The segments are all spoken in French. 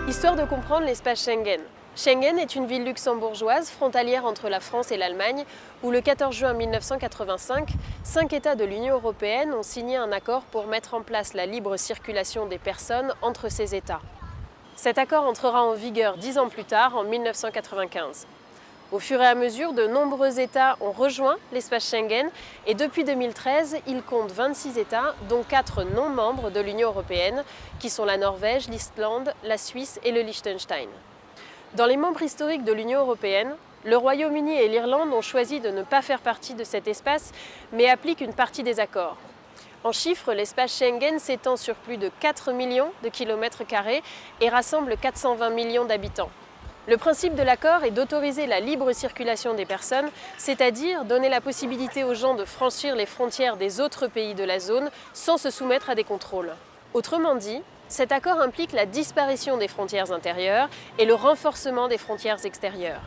Histoire de comprendre l'espace Schengen. Schengen est une ville luxembourgeoise frontalière entre la France et l'Allemagne où le 14 juin 1985, 5 États de l'Union européenne ont signé un accord pour mettre en place la libre circulation des personnes entre ces États. Cet accord entrera en vigueur 10 ans plus tard, en 1995. Au fur et à mesure, de nombreux États ont rejoint l'espace Schengen et depuis 2013, il compte 26 États, dont 4 non membres de l'Union européenne, qui sont la Norvège, l'Islande, la Suisse et le Liechtenstein. Dans les membres historiques de l'Union européenne, le Royaume-Uni et l'Irlande ont choisi de ne pas faire partie de cet espace, mais appliquent une partie des accords. En chiffres, l'espace Schengen s'étend sur plus de 4 millions de kilomètres carrés et rassemble 420 millions d'habitants. Le principe de l'accord est d'autoriser la libre circulation des personnes, c'est-à-dire donner la possibilité aux gens de franchir les frontières des autres pays de la zone sans se soumettre à des contrôles. Autrement dit, cet accord implique la disparition des frontières intérieures et le renforcement des frontières extérieures.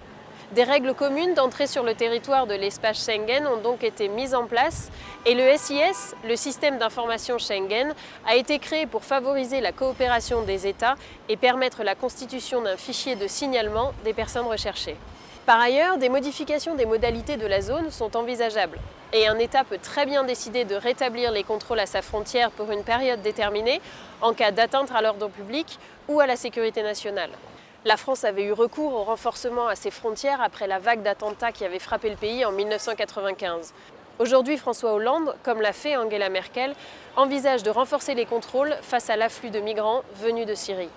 Des règles communes d'entrée sur le territoire de l'espace Schengen ont donc été mises en place et le SIS, le système d'information Schengen, a été créé pour favoriser la coopération des États et permettre la constitution d'un fichier de signalement des personnes recherchées. Par ailleurs, des modifications des modalités de la zone sont envisageables et un État peut très bien décider de rétablir les contrôles à sa frontière pour une période déterminée en cas d'atteinte à l'ordre public ou à la sécurité nationale. La France avait eu recours au renforcement à ses frontières après la vague d'attentats qui avait frappé le pays en 1995. Aujourd'hui, François Hollande, comme l'a fait Angela Merkel, envisage de renforcer les contrôles face à l'afflux de migrants venus de Syrie.